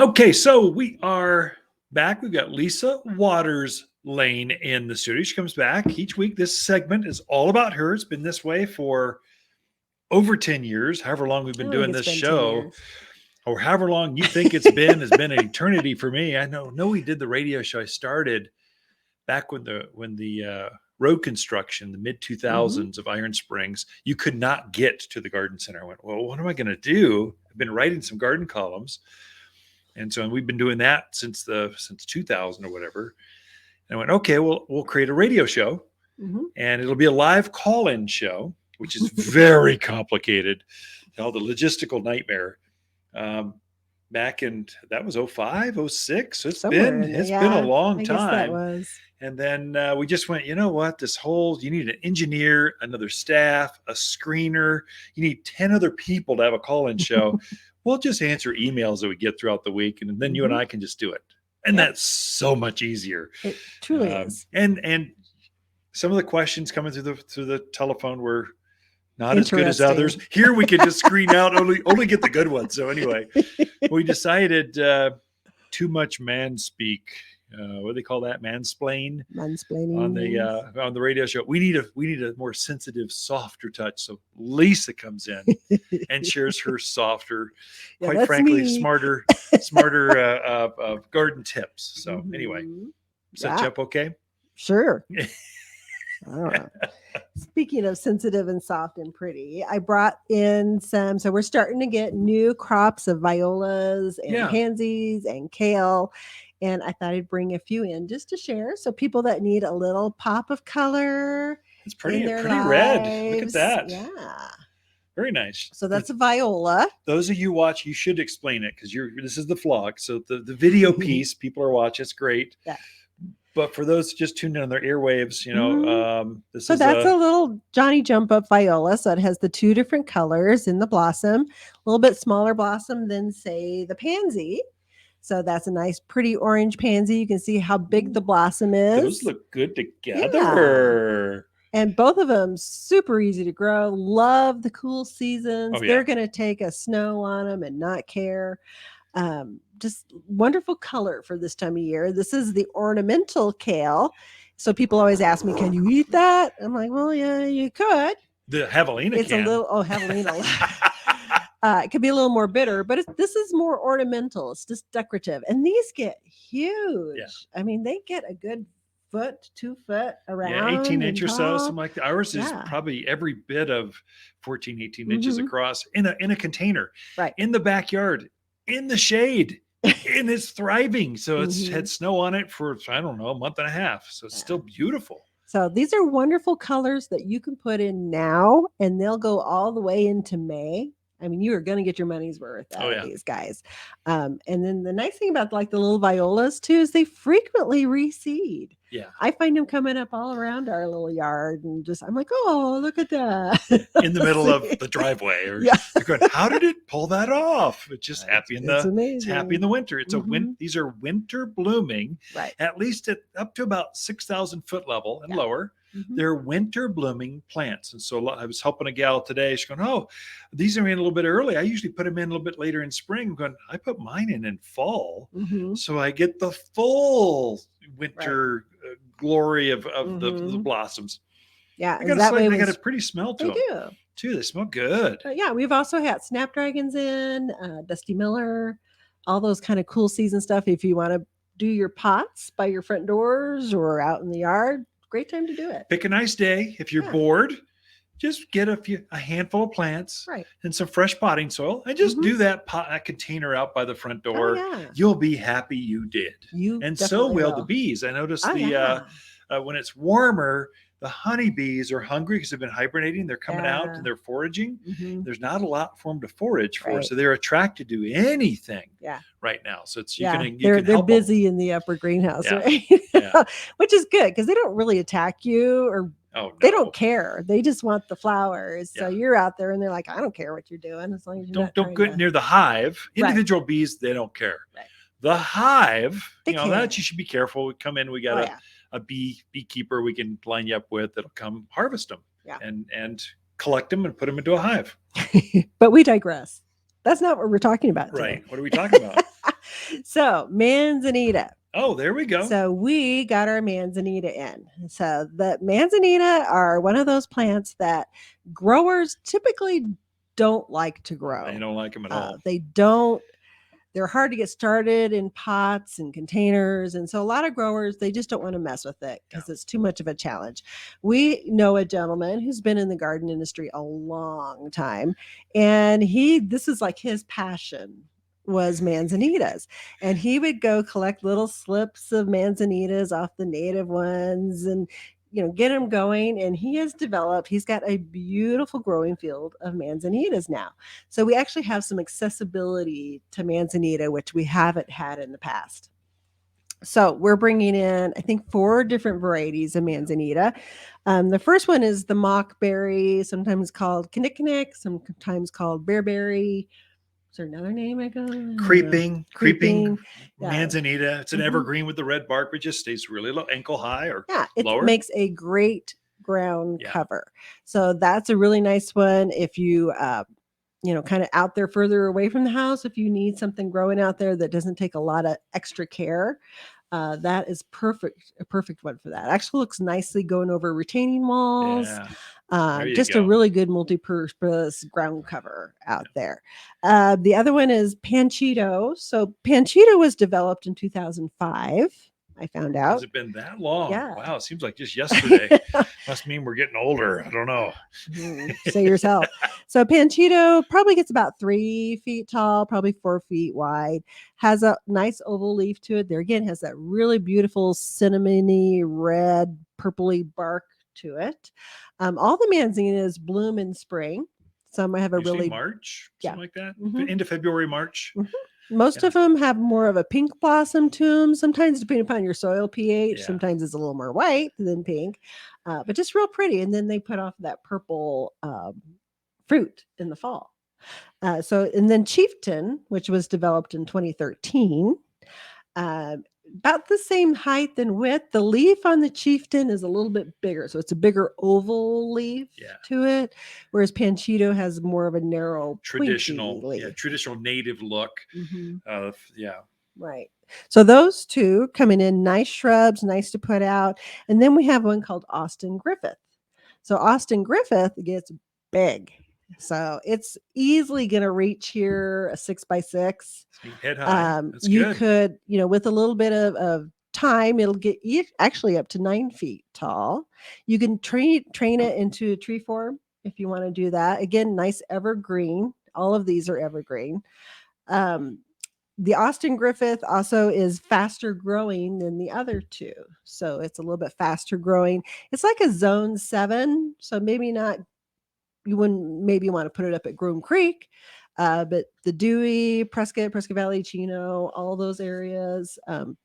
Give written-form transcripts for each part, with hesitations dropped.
Okay, so we are back. We've got Lisa Waters Lain in the studio. She comes back each week. This segment is all about her. It's been this way for over 10 years, however long we've been doing this show, or however long you think it's been, has been an eternity for me. I know we did the radio show. I started back when the road construction, the mid 2000s of Iron Springs, you could not get to the garden center. I went, well, what am I going to do? I've been writing some garden columns. And so we've been doing that since 2000 or whatever. And I went, okay, well, we'll create a radio show and it'll be a live call-in show, which is very complicated. The logistical nightmare. Back in, that was 05, 06. So it's been a long time. That was. And then we just went, you know what, you need an engineer, another staff, a screener. You need 10 other people to have a call-in show. We'll just answer emails that we get throughout the week. And then you and I can just do it. And that's so much easier. It truly is. And some of the questions coming through the telephone were not as good as others. Here we can just screen out, only get the good ones. So anyway, we decided too much man speak. What do they call that? Mansplaining on the radio show. We need a more sensitive, softer touch. So Lisa comes in and shares her softer, quite frankly, smarter garden tips. So anyway, set you up okay? Sure. Speaking of sensitive and soft and pretty, I brought in some. So we're starting to get new crops of violas and pansies and kale. And I thought I'd bring a few in just to share. So people that need a little pop of color. It's pretty red. Look at that. Yeah. Very nice. So that's a viola. Those of you watch, you should explain it because this is the vlog. So the video piece, people are watching. It's great. Yeah. But for those just tuned in on their airwaves, that's a little Johnny Jump Up viola. So it has the two different colors in the blossom, a little bit smaller blossom than, say, the pansy. So that's a nice, pretty orange pansy. You can see how big the blossom is. Those look good together. Yeah. And both of them super easy to grow. Love the cool seasons. They're going to take a snow on them and not care. Just wonderful color for this time of year. This is the ornamental kale. So people always ask me, can you eat that? I'm like, well, yeah, you could. The javelina It's a little, javelina. It could be a little more bitter, but this is more ornamental. It's just decorative. And these get huge. Yeah. I mean, they get a good 2 foot around. Yeah, 18 inch or so, something like that. Ours is probably every bit of 14, 18 inches across in a container. Right. In the backyard, in the shade. And it's thriving. So it's had snow on it for, I don't know, a month and a half. So it's still beautiful. So these are wonderful colors that you can put in now, and they'll go all the way into May. I mean, you are going to get your money's worth out of these guys. And then the nice thing about like the little violas too is they frequently reseed. Yeah. I find them coming up all around our little yard and I'm like, oh, look at that. In the middle of the driveway. Or you're going, how did it pull that off? It's just happy it's happy in the winter. It's these are winter blooming, at least up to about 6,000 foot level and lower. They're winter blooming plants. And so I was helping a gal today. She's going, oh, these are in a little bit early. I usually put them in a little bit later in spring. I'm going, I put mine in fall. So I get the full winter glory of the blossoms. Yeah. They got a pretty smell to them. They do. Too. They smell good. But yeah. We've also had Snapdragons in, Dusty Miller, all those kind of cool season stuff. If you want to do your pots by your front doors or out in the yard, great time to do it. Pick a nice day. If you're bored, just get a handful of plants and some fresh potting soil and just do that container out by the front door. You'll be happy you did. And so will the bees. I noticed when it's warmer, the honeybees are hungry because they've been hibernating. They're coming out and they're foraging. There's not a lot for them to forage for. So they're attracted to anything right now. So it's they're busy in the upper greenhouse, right? Which is good because they don't really attack you or they don't care. They just want the flowers. So you're out there and they're like, I don't care what you're doing as long as you're don't go near the hive. Individual bees, they don't care. The hive, that you should be careful. We come in, we got a beekeeper we can line you up with that'll come harvest them and collect them and put them into a hive. But we digress. That's not what we're talking about today. Right. What are we talking about? So Manzanita. Oh, there we go. So we got our Manzanita in. So the Manzanita are one of those plants that growers typically don't like to grow. They don't like them at all. They don't. They're hard to get started in pots and containers. And so a lot of growers, they just don't want to mess with it because it's too much of a challenge. We know a gentleman who's been in the garden industry a long time. And this is like his passion was manzanitas. And he would go collect little slips of manzanitas off the native ones and get him going. And he's got a beautiful growing field of manzanitas now. So we actually have some accessibility to manzanita, which we haven't had in the past. So we're bringing in, I think, 4 different varieties of manzanita. The first one is the Mockberry, sometimes called Kinnikinnick, sometimes called Bearberry. Is there another name I go? Creeping Manzanita. It's an evergreen with the red bark, but just stays really low, ankle high or lower. It makes a great ground cover. So that's a really nice one. If you, kind of out there further away from the house, if you need something growing out there that doesn't take a lot of extra care, that is a perfect one for that. Actually looks nicely going over retaining walls. Just a really good multi-purpose ground cover out there. The other one is Panchito. So Panchito was developed in 2005. I found out. Has it been that long? Yeah. Wow, it seems like just yesterday. Must mean we're getting older. I don't know. Say yourself. So Panchito probably gets about 3 feet tall, probably 4 feet wide. Has a nice oval leaf to it. There again, has that really beautiful cinnamony red, purpley bark to it. All the manzanitas bloom in spring. Some have a Usually really March, something like that. Mm-hmm. Into February, March. Mm-hmm. Most of them have more of a pink blossom to them. Sometimes, depending upon your soil pH, sometimes it's a little more white than pink, but just real pretty. And then they put off that purple fruit in the fall. And then Chieftain, which was developed in 2013, about the same height and width. The leaf on the Chieftain is a little bit bigger, so it's a bigger oval leaf to it, whereas Panchito has more of a narrow, traditional leaf. Traditional native look. Right. So those 2 coming in, nice shrubs, nice to put out. And then we have one called Austin Griffith. So Austin Griffith gets big. So it's easily going to reach here a 6x6. Head high. That's you good. could, with a little bit of time, it'll get actually up to 9 feet tall. You can train it into a tree form if you want to do that. Again, nice evergreen. All of these are evergreen. The Austin Griffith also is faster growing than the other 2. So it's a little bit faster growing. It's like a zone 7. So maybe not, you wouldn't maybe want to put it up at Groom Creek, but the Dewey, Prescott Valley, Chino, all those areas,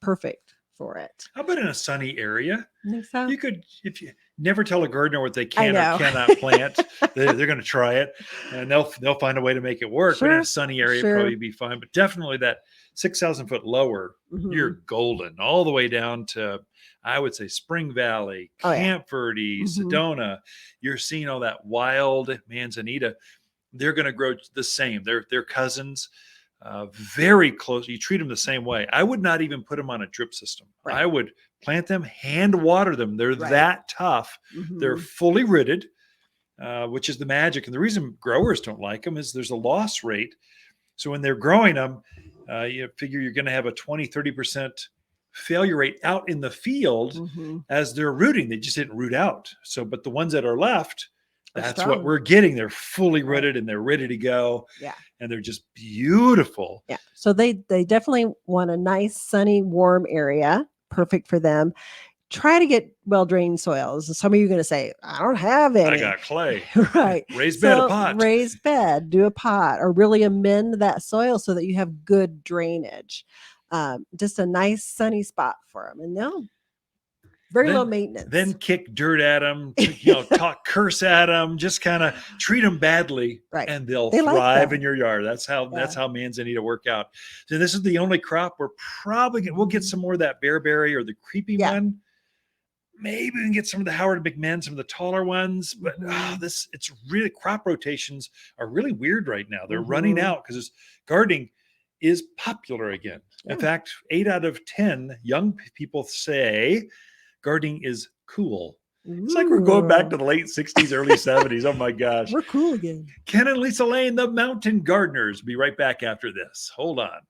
perfect for it. How about in a sunny area? I think so. You could, if you never tell a gardener what they can or cannot plant, they're going to try it, and they'll find a way to make it work. But in a sunny area, it'd probably be fine. But definitely that 6,000 foot lower, you're golden all the way down to, I would say, Spring Valley, Camp Verde, Sedona. You're seeing all that wild manzanita. They're going to grow the same. They're cousins. Very close. You treat them the same way. I would not even put them on a drip system. I would plant them, hand water them. They're that tough. They're fully ridded, which is the magic. And the reason growers don't like them is there's a loss rate. So when they're growing them, you figure you're going to have a 20-30% failure rate out in the field as they're rooting. They just didn't root out. So, but the ones that are left, that's what we're getting. They're fully ridded and they're ready to go. Yeah. And they're just beautiful. Yeah. So they definitely want a nice, sunny, warm area. Perfect for them. Try to get well-drained soils. Some of you are going to say, I don't have any. I got clay. Right. Raised bed, a pot. Raised bed, do a pot, or really amend that soil so that you have good drainage. Just a nice sunny spot for them. And they'll very low maintenance. Then kick dirt at them, talk curse at them, just kind of treat them badly, and they'll thrive in your yard. That's how manzanita work out. So this is the only crop we're probably we'll get some more of that bearberry or the creepy one. Maybe we can get some of the Howard McMahon, some of the taller ones, but it's really, crop rotations are really weird right now. They're running out because gardening. is popular again. Yeah. In fact, 8 out of 10 young people say gardening is cool. It's like we're going back to the late 60s, early 70s. Oh my gosh. We're cool again. Ken and Lisa Lain, the Mountain Gardeners. Be right back after this. Hold on.